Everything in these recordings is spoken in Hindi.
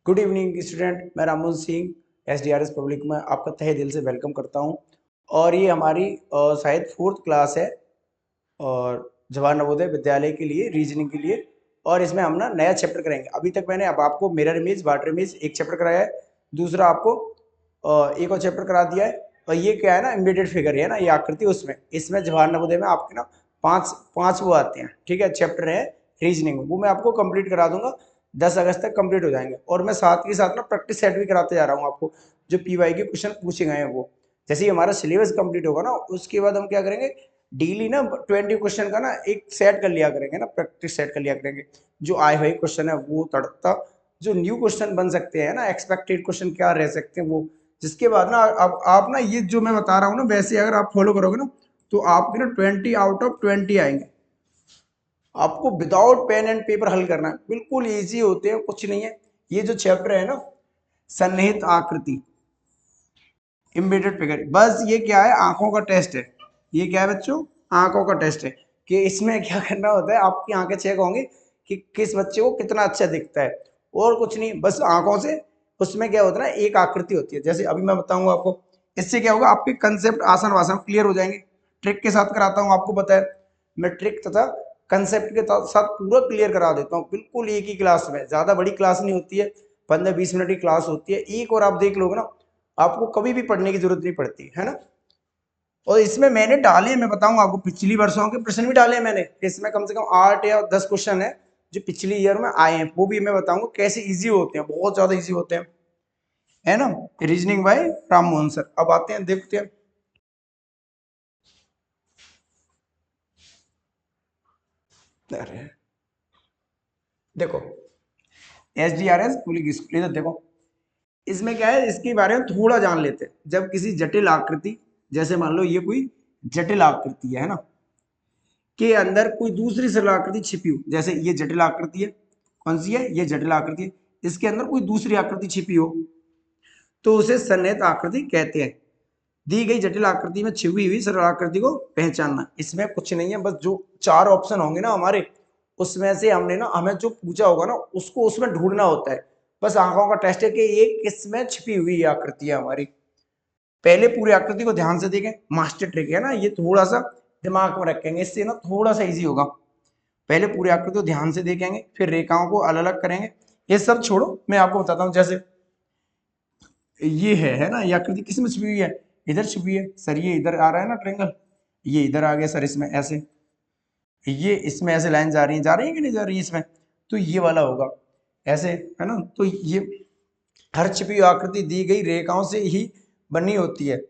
गुड इवनिंग स्टूडेंट, मैं राममोहन सिंह एसडीआरएस पब्लिक में आपका तहे दिल से वेलकम करता हूं। और ये हमारी शायद 4th क्लास है और जवाहर नवोदय विद्यालय के लिए रीजनिंग के लिए। और इसमें हम ना नया चैप्टर करेंगे। अभी तक मैंने अब आपको मिरर इमेज वाटर इमेज एक चैप्टर कराया है, दूसरा आपको एक और चैप्टर करा दिया है। और ये क्या है ना, एम्बेडेड फिगर है ना, ये आकृति उसमें इसमें जवाहर नवोदय में आपके ना पाँच पाँच वो आते हैं, ठीक है। चैप्टर है रीजनिंग, वो मैं आपको कंप्लीट करा दूंगा। 10 अगस्त तक कंप्लीट हो जाएंगे। और मैं साथ के साथ ना प्रैक्टिस सेट भी कराते जा रहा हूँ आपको, जो पीवाई के क्वेश्चन पूछे गए हैं वो। जैसे ही हमारा सिलेबस कंप्लीट होगा ना, उसके बाद हम क्या करेंगे, डेली ना 20 क्वेश्चन का ना एक सेट कर लिया करेंगे ना, प्रैक्टिस सेट कर लिया करेंगे। जो आए हुए क्वेश्चन है वो तड़कता, जो न्यू क्वेश्चन बन सकते हैं ना, एक्सपेक्टेड क्वेश्चन क्या रह सकते हैं वो। जिसके बाद ना अब आप ना ये जो मैं बता रहा हूँ ना, वैसे अगर आप फॉलो करोगे ना, तो आपके ना 20 आउट ऑफ 20 आएंगे। आपको विदाउट पेन एंड पेपर हल करना है, बिल्कुल इजी होते हैं, कुछ नहीं है। ये जो चैप्टर है ना, सन्निहित आकृति, इम्बेडेड फिगर, बस ये क्या है, आंखों का टेस्ट है। ये क्या है बच्चों, आंखों का टेस्ट है। कि इसमें क्या करना होता है, आपकी आंखें चेक होंगी कि किस बच्चे को कितना अच्छा दिखता है, और कुछ नहीं, बस आंखों से। उसमें क्या होता है ना, एक आकृति होती है। जैसे अभी मैं बताऊंगा आपको, इससे क्या होगा, आपके कंसेप्ट आसान आसान क्लियर हो जाएंगे। ट्रिक के साथ कराता हूँ, आपको पता है मैं ट्रिक तथा कंसेप्ट के साथ पूरा क्लियर करा देता हूँ, बिल्कुल एक ही क्लास में। ज्यादा बड़ी क्लास नहीं होती है, 15-20 मिनट की क्लास होती है एक, और आप देख लोगे ना, आपको कभी भी पढ़ने की जरूरत नहीं पड़ती है ना। और इसमें मैंने डाले, मैं बताऊंगा आपको, पिछली वर्षों के प्रश्न भी डाले हैं मैंने। इसमें कम से कम 8 या 10 क्वेश्चन है जो पिछली ईयर में आए हैं, वो भी मैं बताऊंगा कैसे इजी होते हैं, बहुत ज्यादा इजी होते हैं, है ना। Reasoning bye Ram Mohan sir. अब आते हैं, देखते हैं। अरे देखो, S D R S police school, इधर देखो। इसमें क्या है, इसके बारे में थोड़ा जान लेते हैं। जब किसी जटिल आकृति, जैसे मान लो ये कोई जटिल आकृति है ना, के अंदर कोई दूसरी सरल आकृति छिपी हो, जैसे ये जटिल आकृति है, कौन सी है, ये जटिल आकृति है, इसके अंदर कोई दूसरी आकृति छिपी हो, तो उसे सन्निहित आकृति कहते हैं। दी गई जटिल आकृति में छिपी हुई सरल आकृति को पहचानना। इसमें कुछ नहीं है, बस जो 4 ऑप्शन होंगे ना हमारे, उसमें से हमने ना, हमें जो पूछा होगा ना, उसको उसमें ढूंढना होता है। बस आंखों का टेस्ट है कि ये किसमें छिपी हुई आकृति है हमारी। पहले पूरी आकृति को ध्यान से देखें, मास्टर ट्रिक है ना, ये थोड़ा सा दिमाग में रखेंगे, इससे ना थोड़ा सा इजी होगा। पहले पूरी आकृति को ध्यान से देखेंगे, फिर रेखाओं को अलग अलग करेंगे। ये सब छोड़ो, मैं आपको बताता हूँ। जैसे ये है ना, ये आकृति किस में छुपी हुई है, इधर छुपी है सर। ये इधर आ रहा है ना ट्रेंगल, ये इधर आ गया सर, इसमें ऐसे, ये इसमें ऐसे लाइन जा रही है कि नहीं जा रही है इसमें, तो ये वाला होगा ऐसे, है ना। तो ये हर छिपी हुई आकृति दी गई रेखाओं से ही बनी होती है।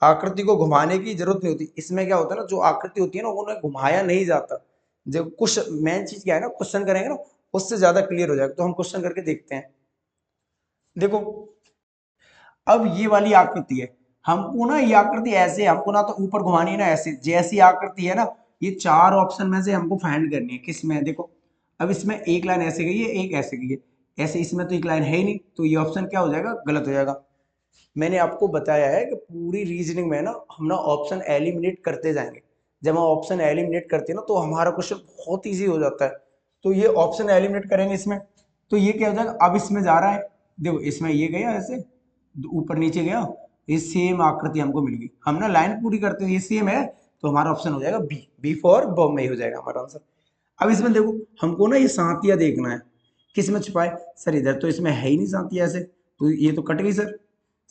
आकृति को घुमाने की जरूरत नहीं होती। इसमें क्या होता है ना, जो आकृति होती है ना, उन्हें घुमाया नहीं जाता। जब कुछ मेन चीज क्या है ना, क्वेश्चन करेंगे ना, उससे ज्यादा क्लियर हो जाएगा। तो हम क्वेश्चन करके देखते हैं। देखो, अब ये वाली आकृति है, हमको ना ये आकृति ऐसे, हमको ना तो ऊपर घुमानी है ना ऐसे, जैसी आकृति है ना, ये 4 ऑप्शन में से हमको फाइंड करनी है। किस में, देखो, अब इसमें एक लाइन ऐसे गई है, एक ऐसे गई है, ऐसे इसमें तो एक लाइन है ही नहीं, तो ये ऑप्शन क्या हो जाएगा, गलत हो जाएगा। मैंने आपको बताया है कि पूरी रीजनिंग में ना हम ना ऑप्शन एलिमिनेट करते जाएंगे। जब हम ऑप्शन एलिमिनेट करते हैं ना, तो हमारा क्वेश्चन बहुत इजी हो जाता है। तो ये ऑप्शन एलिमिनेट करेंगे इसमें, तो ये क्या हो जाएगा, अब इसमें जा रहा है, देखो इसमें ये गया ऐसे, ऊपर नीचे गया, ये सेम आकृति हमको मिल गई। हम ना लाइन पूरी करते हैं, ये सेम है, तो हमारा ऑप्शन हो जाएगा बी, बी फॉर बॉम्बे हो जाएगा हमारा आंसर। अब इसमें देखो, हमको ना ये सांतिया देखना है, किस में छुपाए, सर इधर तो इसमें है ही नहीं सांतिया ऐसे, तो ये तो कट गई सर।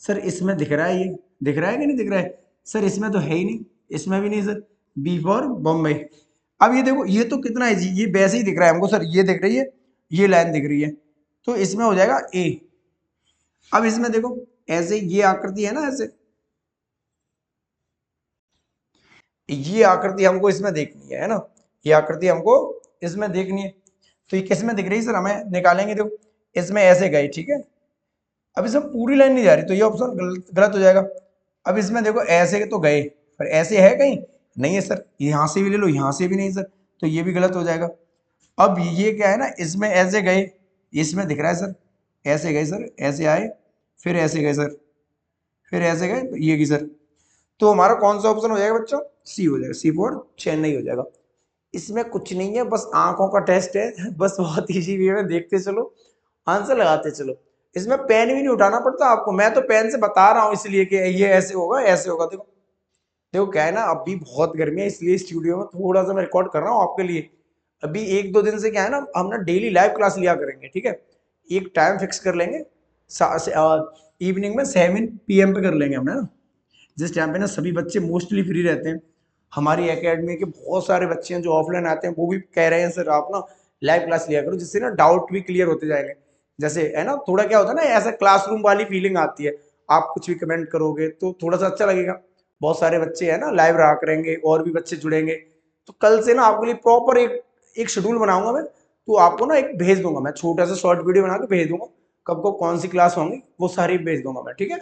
सर इसमें दिख रहा है, ये दिख रहा है कि नहीं दिख रहा है, सर इसमें तो है ही नहीं, इसमें भी नहीं सर, बी फॉर बॉम्बे। अब ये देखो, ये तो कितना है जी, ये वैसे ही दिख रहा है हमको सर, ये दिख रही है, ये लाइन दिख रही है, तो इसमें हो जाएगा ए। अब इसमें देखो, ऐसे ये आकृति है ना ऐसे, ये आकृति हमको इसमें देखनी है ना, ये आकृति हमको इसमें देखनी है। तो ये किस में दिख रही है सर, हमें निकालेंगे। देखो इसमें ऐसे गए, ठीक है, अब इसमें पूरी लाइन नहीं जा रही, तो ये ऑप्शन गलत हो जाएगा। अब इसमें देखो, ऐसे तो गए, पर ऐसे है कहीं, नहीं है सर, यहां से भी ले लो, यहां से भी नहीं सर, तो ये भी गलत हो जाएगा। अब ये क्या है ना, इसमें ऐसे गए, इसमें दिख रहा है सर, ऐसे गए सर, ऐसे आए, फिर ऐसे गए सर, फिर ऐसे गए, ये की सर। तो हमारा कौन सा ऑप्शन हो जाएगा बच्चों, सी हो जाएगा, सी फॉर चेन्नई हो जाएगा। इसमें कुछ नहीं है, बस आंखों का टेस्ट है, बस बहुत इजी वे में देखते चलो, आंसर लगाते चलो। इसमें पेन भी नहीं उठाना पड़ता आपको, मैं तो पेन से बता रहा हूँ इसलिए कि ये ऐसे होगा ऐसे होगा। देखो देखो क्या है ना, अभी बहुत गर्मी है इसलिए स्टूडियो में थोड़ा सा मैं रिकॉर्ड कर रहा हूँ आपके लिए। अभी एक दो दिन से क्या है ना, हम ना डेली लाइव क्लास लिया करेंगे, ठीक है। एक टाइम फिक्स कर लेंगे, इवनिंग में 7 PM पे कर लेंगे हम, है ना। जिस टाइम पे ना सभी बच्चे मोस्टली फ्री रहते हैं। हमारी एकेडमी के बहुत सारे बच्चे हैं जो ऑफलाइन आते हैं, वो भी कह रहे हैं सर आप ना लाइव क्लास लिया करो, जिससे ना डाउट भी क्लियर होते जाएंगे। जैसे है ना, थोड़ा क्या होता है ना, ऐसा क्लासरूम वाली फीलिंग आती है। आप कुछ भी कमेंट करोगे तो थोड़ा सा अच्छा लगेगा। बहुत सारे बच्चे है ना लाइव रहा करेंगे, और भी बच्चे जुड़ेंगे। तो कल से ना आपके लिए प्रॉपर एक एक शेड्यूल बनाऊंगा मैं। तो आपको ना एक भेज दूंगा, मैं छोटा सा शॉर्ट वीडियो बना के भेज दूंगा, कब को कौन सी क्लास होंगी वो सारी भेज दूंगा मैं, ठीक है।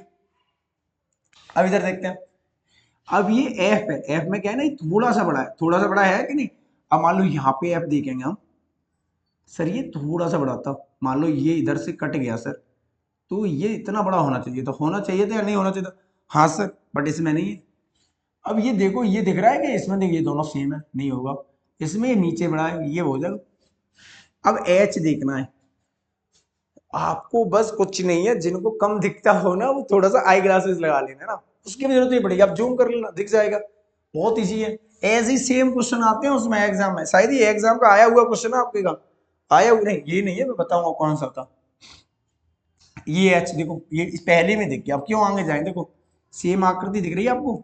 अब इधर देखते हैं। अब ये एफ है, एफ में क्या है ना, ये थोड़ा सा बड़ा है, थोड़ा सा बड़ा है कि नहीं। अब मान लो यहाँ पे एफ देखेंगे हम, सर ये थोड़ा सा बड़ा था, मान लो ये इधर से कट गया सर, तो ये इतना बड़ा होना चाहिए था, होना चाहिए था या नहीं होना चाहिए था। हाँ सर, बट इसमें नहीं है। अब ये देखो, ये दिख रहा है कि इसमें देखिए दोनों सेम है, नहीं होगा। इसमें ये नीचे बड़ा है, ये हो जाएगा। अब एच देखना है आपको, बस कुछ नहीं है, जिनको कम दिखता हो ना वो थोड़ा सा आई ग्लासेस लगा लेना ना, उसकी भी जरूरत नहीं पड़ेगी, आप जूम कर लेना दिख जाएगा। बहुत इजी है। ऐसे ही सेम क्वेश्चन आते हैं उसमें एग्जाम में, शायद ये एग्जाम का आया हुआ क्वेश्चन है आपके का। आया हुआ नहीं, ये नहीं है, मैं बताऊंगा कौन सा था। ये एच देखो, ये पहले में दिख गया, अब क्यों आगे जाए, देखो सेम आकृति दिख रही है आपको।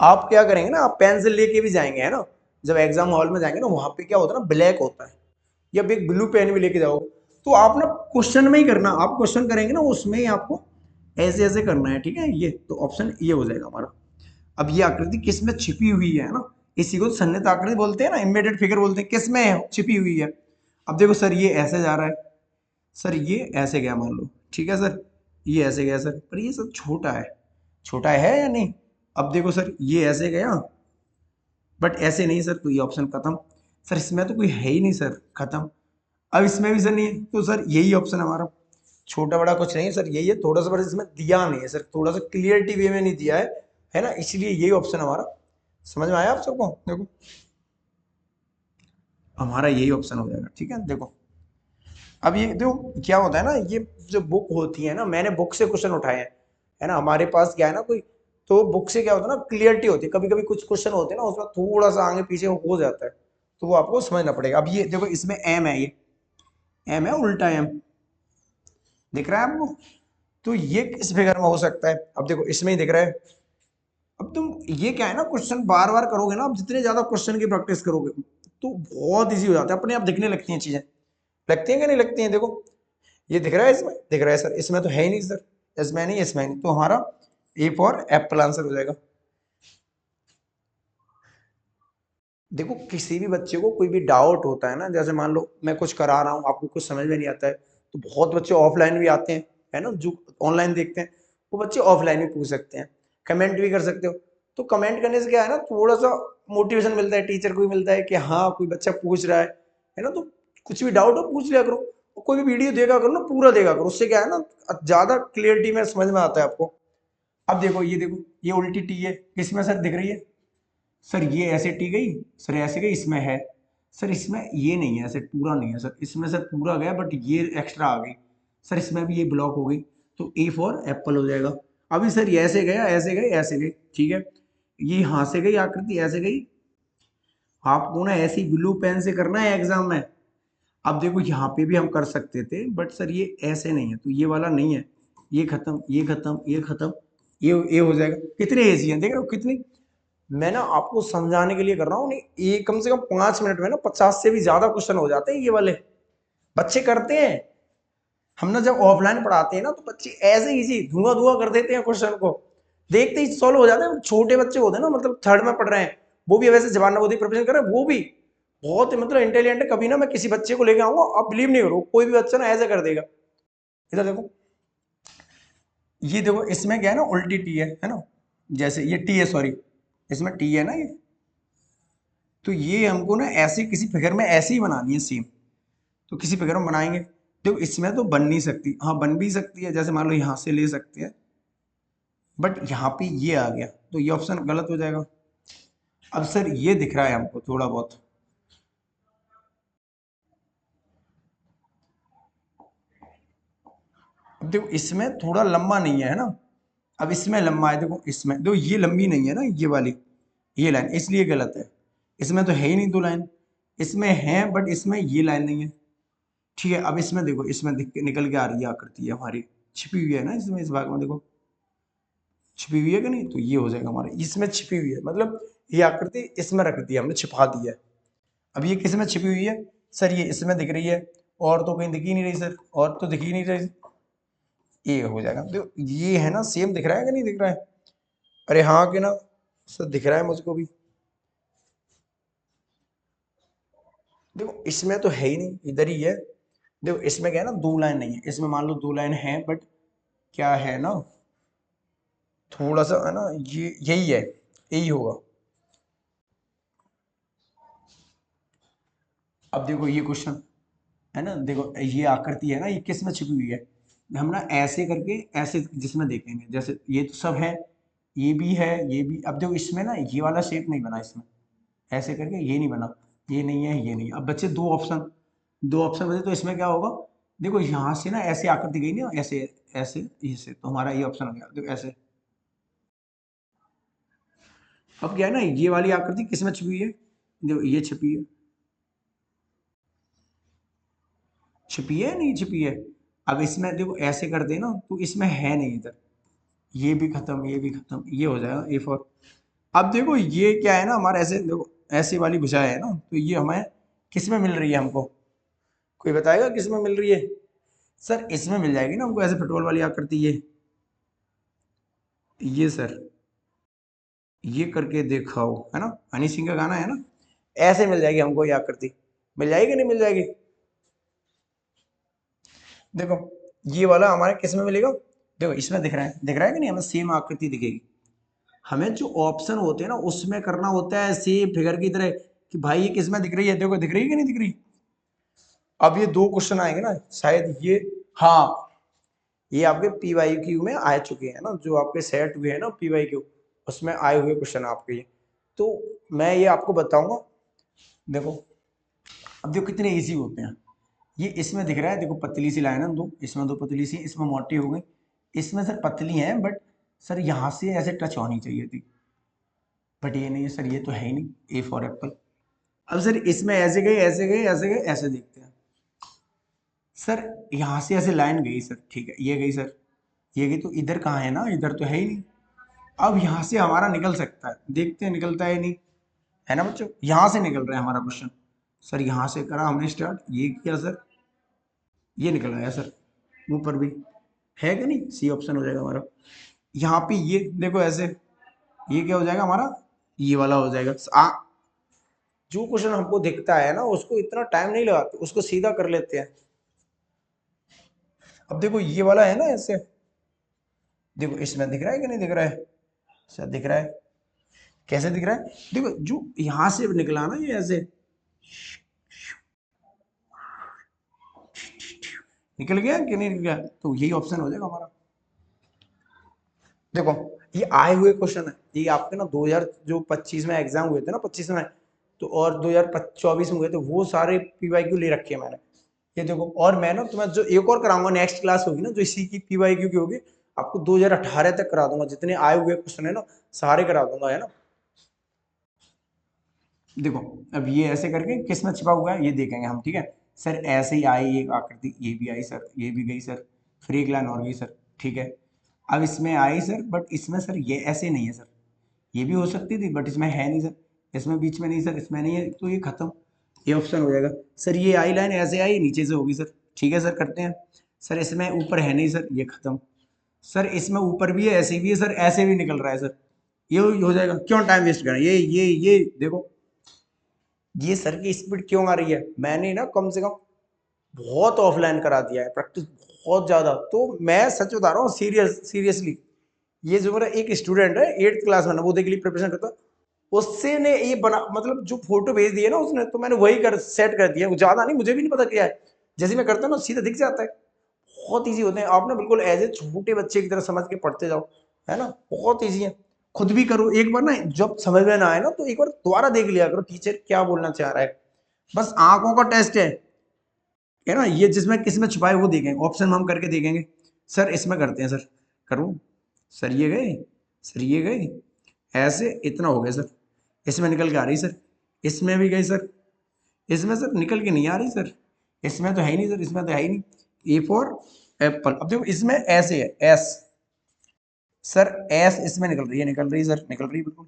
आप क्या करेंगे ना, आप पेंसिल लेके भी जाएंगे, है ना। जब एग्जाम हॉल में जाएंगे ना, वहां पे क्या होता है ना, ब्लैक होता है, या एक ब्लू पेन भी लेके जाओ। तो आप ना क्वेश्चन में ही करना, आप क्वेश्चन करेंगे ना उसमें ही आपको ऐसे ऐसे करना है, ठीक है। ये तो ऑप्शन ये हो जाएगा हमारा। अब ये आकृति किस में छिपी हुई है ना, इसी को सन्निहित आकृति बोलते हैं ना, इम्बेडेड फिगर बोलते हैं, किस में छिपी हुई है। अब देखो सर, ये ऐसे जा रहा है, सर ये ऐसे गया मान लो, ठीक है सर, ये ऐसे गया सर, पर ये सब छोटा है, छोटा है या नहीं। अब देखो सर, ये ऐसे गया बट ऐसे नहीं सर, तो ये ऑप्शन खत्म। सर इसमें तो कोई है ही नहीं सर, खत्म। अब इसमें भी सर नहीं है, तो सर यही ऑप्शन हमारा। छोटा बड़ा कुछ नहीं है सर, यही है, थोड़ा सा बड़ा इसमें दिया नहीं है सर, थोड़ा सा क्लियरिटी वे में नहीं दिया है ना, इसलिए यही ऑप्शन हमारा। समझ में आया आप सबको, देखो हमारा यही ऑप्शन हो जाएगा, ठीक है। देखो अब ये जो क्या होता है ना, ये जो बुक होती है ना, मैंने बुक से क्वेश्चन उठाए हैं, है ना। हमारे पास क्या है ना कोई, तो बुक से क्या होता है ना, क्लियरिटी होती है। कभी कभी कुछ क्वेश्चन होते हैं ना, उसमें थोड़ा सा आगे पीछे हो जाता है, तो वो आपको समझना पड़ेगा। अब ये देखो, इसमें एम है, ये एम है, उल्टा एम दिख रहा है आपको। तो ये किस फिगर में हो सकता है, अब देखो इसमें ही दिख रहा है। अब तुम ये क्या है ना, क्वेश्चन बार बार करोगे ना, अब जितने ज्यादा क्वेश्चन की प्रैक्टिस करोगे तो बहुत इजी हो जाता है, अपने आप दिखने लगती हैं चीजें। लगती हैं कि नहीं लगती हैं, देखो ये दिख रहा है, इसमें दिख रहा है सर, इसमें तो है ही नहीं सर, इसमें नहीं, इसमें नहीं, तो हमारा ए फॉर एप्पल आंसर हो जाएगा। देखो किसी भी बच्चे को कोई भी डाउट होता है ना, जैसे मान लो मैं कुछ करा रहा हूँ, आपको कुछ समझ में नहीं आता है, तो बहुत बच्चे ऑफलाइन भी आते हैं, है ना, जो ऑनलाइन देखते हैं, वो बच्चे ऑफलाइन भी पूछ सकते हैं, कमेंट भी कर सकते हो। तो कमेंट करने से क्या है ना, थोड़ा सा मोटिवेशन मिलता है, टीचर को भी मिलता है कि हाँ कोई बच्चा पूछ रहा है ना। तो कुछ भी डाउट हो पूछ लिया करो, और कोई भी वीडियो देखा करो ना, पूरा देखा करो, उससे क्या है ना, ज्यादा क्लियरिटी में समझ में आता है आपको। अब देखो, ये देखो, ये उल्टी टी है, किसमें सर दिख रही है। सर ये ऐसे टी गई, सर ऐसे गई, इसमें है, सर इसमें ये नहीं है सर, पूरा नहीं है सर, इसमें सर पूरा गया बट ये एक्स्ट्रा आ गई, सर इसमें भी ये ब्लॉक हो गई, तो ए फॉर एप्पल हो जाएगा। अभी सर ये ऐसे गया, ऐसे गई, ऐसे गई, ठीक है। ये यहाँ से गई आकृति, ऐसे गई। आपको ना ऐसी ब्लू पेन से करना है एग्जाम में। अब देखो यहाँ पे भी हम कर सकते थे, बट सर ये ऐसे नहीं है, तो ये वाला नहीं है, ये खत्म, ये खत्म, ये खत्म, ये हो जाएगा। कितने एजी हैं देख रहे हो, कितनी। मैं ना आपको समझाने के लिए कर रहा हूँ, नहीं ये कम से कम 5 मिनट में ना 50 से भी ज्यादा क्वेश्चन हो जाते हैं ये वाले, बच्चे करते हैं। हम ना जब ऑफलाइन पढ़ाते हैं ना, तो बच्चे ऐसे इजी धुआं धुआं कर देते हैं क्वेश्चन को, देखते ही सॉल्व हो जाते हैं। छोटे बच्चे होते हैं ना, मतलब थर्ड में पढ़ रहे हैं, वो भी वैसे जवान नवोदय प्रिपरेशन कर रहे हैं, वो भी बहुत मतलब इंटेलिजेंट है। कभी ना मैं किसी बच्चे को लेके आऊंगा, आप बिलीव नहीं करो, कोई भी बच्चा ना ऐसे कर देगा। इधर देखो, ये देखो, इसमें क्या है ना, उल्टी टी है ना, जैसे ये टी है, सॉरी इसमें टी है ना ये, तो ये हमको ना ऐसे किसी फिगर में ऐसे ही बनानी है सेम। तो किसी फिगर में बनाएंगे, देखो इसमें तो बन नहीं सकती, हाँ बन भी सकती है, जैसे मान लो यहाँ से ले सकते हैं, बट यहाँ पे ये आ गया, तो ये ऑप्शन गलत हो जाएगा। अब सर ये दिख रहा है हमको थोड़ा बहुत, देखो इसमें थोड़ा लंबा नहीं है ना, अब इसमें लंबा है, देखो इसमें देखो ये लंबी नहीं है ना ये वाली, ये लाइन इसलिए गलत है। इसमें तो है ही नहीं दो लाइन, इसमें है बट इसमें ये लाइन नहीं है। ठीक है, अब इसमें देखो, इसमें निकल के आ रही है आकृति है हमारी, छिपी हुई है ना इसमें, इस भाग में देखो छिपी हुई है कि नहीं, तो ये हो जाएगा हमारा, इसमें छिपी हुई है, मतलब ये आकृति इसमें रख दी है हमने, छिपा दी है। अब ये किस में छिपी हुई है सर, ये इसमें दिख रही है, और तो कहीं दिख ही नहीं रही सर, और तो दिख ही नहीं रही, ये हो जाएगा। तो ये है ना, सेम दिख रहा है कि नहीं दिख रहा है, अरे हाँ कि ना सर, दिख रहा है मुझको भी। देखो इसमें तो है ही नहीं, इधर ही है। देखो इसमें क्या है ना, दो लाइन नहीं है इसमें, मान लो दो लाइन है बट क्या है ना, थोड़ा सा है ना, ये यही है, यही होगा। अब देखो ये क्वेश्चन है ना, देखो ये आकृति है ना, ये किस में छिपी हुई है, हम ना ऐसे करके ऐसे जिसमें देखेंगे, जैसे ये तो सब है, ये भी है, ये भी। अब देखो इसमें ना ये वाला शेप नहीं बना इसमें, ऐसे करके ये नहीं बना, ये नहीं है, ये नहीं। अब बच्चे दो ऑप्शन, दो ऑप्शन बचे, तो इसमें क्या होगा, देखो यहाँ से ना ऐसे आकृति गई ना, ऐसे ऐसे ऐसे, तो हमारा ये ऑप्शन हो गया, देखो ऐसे। अब क्या है ना, ये वाली आकृति किसमें छिपी हुई है, देखो ये छिपी है, छिपी है नहीं छिपी है। अब इसमें देखो ऐसे कर दे ना, तो इसमें है नहीं इधर, ये भी खत्म, ये भी खत्म, ये हो जाएगा ए फॉर। अब देखो ये क्या है ना हमारा, ऐसे देखो ऐसे वाली भुजा है ना, तो ये हमें किस में मिल रही है हमको, कोई बताएगा किस में मिल रही है सर, इसमें मिल जाएगी ना हमको, ऐसे पेट्रोल वाली आकृति, ये सर, ये करके दिखाओ, है ना, हनी सिंह का गाना है ना, ऐसे मिल जाएगी हमको ये आकृति, मिल जाएगी नहीं मिल जाएगी। देखो ये वाला हमारे किस में मिलेगा, देखो इसमें दिख रहा है, दिख रहा है कि नहीं, हमें सेम आकृति दिखेगी। हमें जो ऑप्शन होते हैं ना, उसमें करना होता है सेम फिगर की तरह, कि भाई ये किस में दिख रही है, देखो दिख रही है कि नहीं दिख रही। अब ये दो क्वेश्चन आएंगे ना शायद, ये हाँ, ये आपके पी वाई क्यू में आ चुके हैं ना, जो आपके सेट हुए हैं ना पी वाई क्यू, उसमें आए हुए क्वेश्चन आपके ये। तो मैं ये आपको बताऊंगा, देखो अब देखो कितने इजी होते हैं। ये इसमें दिख रहा है, देखो पतली सी लाइन है दो, इसमें दो पतली सी, इसमें मोटी हो गई, इसमें सर पतली है बट सर यहाँ से ऐसे टच होनी चाहिए थी, बट ये नहीं है सर, ये तो है ही नहीं, ए फॉर एप्पल। अब सर इसमें ऐसे गए ऐसे गए ऐसे गए, ऐसे देखते हैं सर, यहाँ से ऐसे लाइन गई सर, ठीक है ये गई सर, ये गई, तो इधर कहाँ है ना, इधर तो है ही नहीं। अब यहाँ से हमारा निकल सकता है, देखते हैं निकलता है नहीं, है ना बच्चों, यहाँ से निकल रहा है हमारा क्वेश्चन। सर यहाँ से करा हमने स्टार्ट, ये किया सर, ये निकल आया सर, ऊपर भी है कि नहीं, सी ऑप्शन हो जाएगा हमारा। यहाँ पे ये देखो ऐसे, ये क्या हो जाएगा हमारा, ये वाला हो जाएगा। जो क्वेश्चन हमको दिखता है ना, उसको इतना टाइम नहीं लगाते, उसको सीधा कर लेते हैं। अब देखो ये वाला है ना ऐसे, देखो इसमें दिख रहा है कि नहीं दिख रहा है, शायद दिख रहा है, कैसे दिख रहा है, देखो जो यहां से निकला ना, ये ऐसे निकल गया कि नहीं निकल गया, तो यही ऑप्शन हो जाएगा हमारा। देखो ये आए हुए क्वेश्चन है, ये आपके ना 2025 में एग्जाम हुए थे ना, 25 में, तो और 2024 में हुए थे, वो सारे पीवाईक्यू ले रखे हैं मैंने। ये देखो, और मैं ना तुम्हें जो एक और कराऊंगा, नेक्स्ट क्लास होगी ना जो इसी की पीवाईक्यू की होगी, आपको 2018 तक करा दूंगा, जितने आए हुए क्वेश्चन है ना सारे करा दूंगा, है ना। देखो अब ये ऐसे करके किस में छिपा हुआ है ये देखेंगे हम, ठीक है सर, ऐसे ही आई एक आकृति, ये भी आई सर, ये भी गई सर, फिर एक लाइन और गई सर, ठीक है। अब इसमें आई सर, बट इसमें सर ये ऐसे नहीं है सर, ये भी हो सकती थी बट इसमें है नहीं सर, इसमें बीच में नहीं सर, इसमें नहीं है, तो ये खत्म, ये ऑप्शन हो जाएगा सर। ये आई लाइन ऐसे आई नीचे से होगी सर, ठीक है सर, करते हैं। सर इसमें ऊपर है नहीं सर, ये खत्म। सर इसमें ऊपर भी है, ऐसे भी है सर, ऐसे भी निकल रहा है सर, ये हो जाएगा, क्यों टाइम वेस्ट करना, ये देखो, ये सर की स्पीड क्यों आ रही है, मैंने ना कम से कम बहुत ऑफलाइन करा दिया है, प्रैक्टिस बहुत ज्यादा, तो मैं सच बता रहा हूँ, सीरियसली। ये जो मेरा एक स्टूडेंट है 8th क्लास में, नवोदय के लिए प्रिपरेशन करता, उससे ने ये बना, मतलब जो फोटो भेज दिए ना उसने, तो मैंने वही कर सेट कर दिया, ज्यादा नहीं, मुझे भी नहीं पता क्या है, जैसे मैं करता हूँ ना सीधा दिख जाता है। बहुत ईजी होते हैं, आप ना बिल्कुल एज ए छोटे बच्चे की तरह समझ के पढ़ते जाओ, है ना, बहुत ईजी है। खुद भी करो एक बार ना, जब समझ में ना आए ना, तो एक बार दोबारा देख लिया करो टीचर क्या बोलना चाह रहा है, बस आंखों का टेस्ट है ना, ये जिसमें किसमें छुपाए वो देखेंगे, ऑप्शन हम करके देखेंगे। सर इसमें करते हैं सर, करूँ सर, ये गए सर, ये गए, ऐसे इतना हो गया सर, इसमें निकल के आ रही सर, इसमें भी गई सर, इसमें सर निकल के नहीं आ रही सर, इसमें तो है ही नहीं सर, इसमें तो है ही नहीं। A for Apple. अब देखो इसमें ऐसे है एस, सर एस इसमें निकल रही है, निकल रही है सर, निकल रही है बिल्कुल।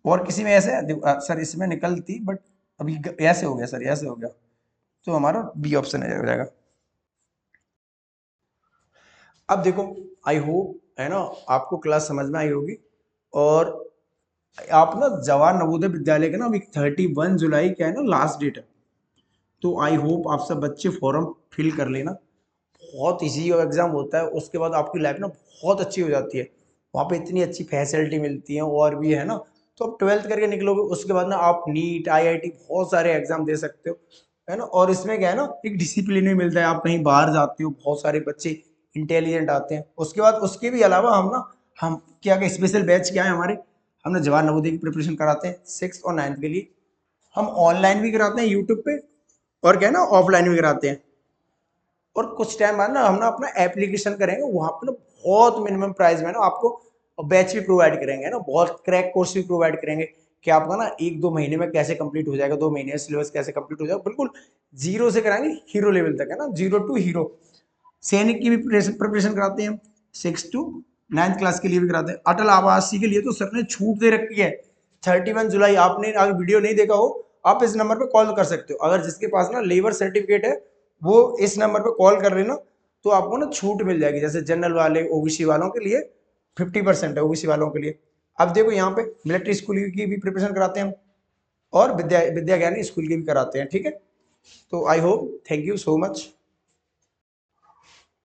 और किसी में ऐसे है सर, इसमें निकलती बट अभी ऐसे हो गया सर, ऐसे हो गया, तो हमारा बी ऑप्शन हो जाएगा। अब देखो, आई होप है ना आपको क्लास समझ में आई होगी। और आप ना जवाहर नवोदय विद्यालय के ना अभी 31 जुलाई क्या है ना लास्ट डेट है, तो आई होप आप सब बच्चे फॉर्म फिल कर लेना। बहुत इजी एग्जाम होता है, उसके बाद आपकी लाइफ ना बहुत अच्छी हो जाती है, वहाँ पे इतनी अच्छी फैसिलिटी मिलती है और भी है ना। तो आप 12th करके निकलोगे, उसके बाद ना आप नीट IIT बहुत सारे एग्जाम दे सकते हो, है ना। और इसमें क्या है ना, एक डिसिप्लिन भी मिलता है, आप कहीं बाहर जाते हो, बहुत सारे बच्चे इंटेलिजेंट आते हैं। उसके बाद उसके भी अलावा हम ना, हम क्या क्या स्पेशल बैच क्या है हमारे, हमने जवाहर नवोदय की प्रिपरेशन कराते हैं 6th और 9th के लिए। हम ऑनलाइन भी कराते हैं यूट्यूब पे, और क्या है ना ऑफलाइन भी कराते हैं। और कुछ टाइम बाद ना हम ना अपना एप्लीकेशन करेंगे, वहाँ पे ना बहुत मिनिमम प्राइस में ना आपको बैच भी प्रोवाइड करेंगे ना, बहुत क्रैक कोर्स भी प्रोवाइड करेंगे कि आपका ना 1-2 महीने में कैसे कंप्लीट हो जाएगा, 2 महीने में सिलेबस कैसे कंप्लीट हो जाएगा, बिल्कुल जीरो से कराएंगे हीरो लेवल तक, है ना, 0 to हीरो। सैनिक की भी प्रिपरेशन कराते हैं हम, 6 to 9th क्लास के लिए भी कराते हैं। अटल आवासीय के लिए तो सर ने छूट दे रखी है, 31 जुलाई। आपने अगर वीडियो नहीं देखा हो, आप इस नंबर पे कॉल कर सकते हो, अगर जिसके पास ना लेबर सर्टिफिकेट है वो इस नंबर पे कॉल कर लेना, तो आपको ना छूट मिल जाएगी। जैसे जनरल वाले OBC वालों के लिए 50% है, OBC वालों के लिए। अब देखो यहाँ पे मिलिट्री स्कूल की भी प्रिपरेशन कराते हैं हम, और विद्या ज्ञानी स्कूल की भी कराते हैं, ठीक है। तो I hope, thank you so much.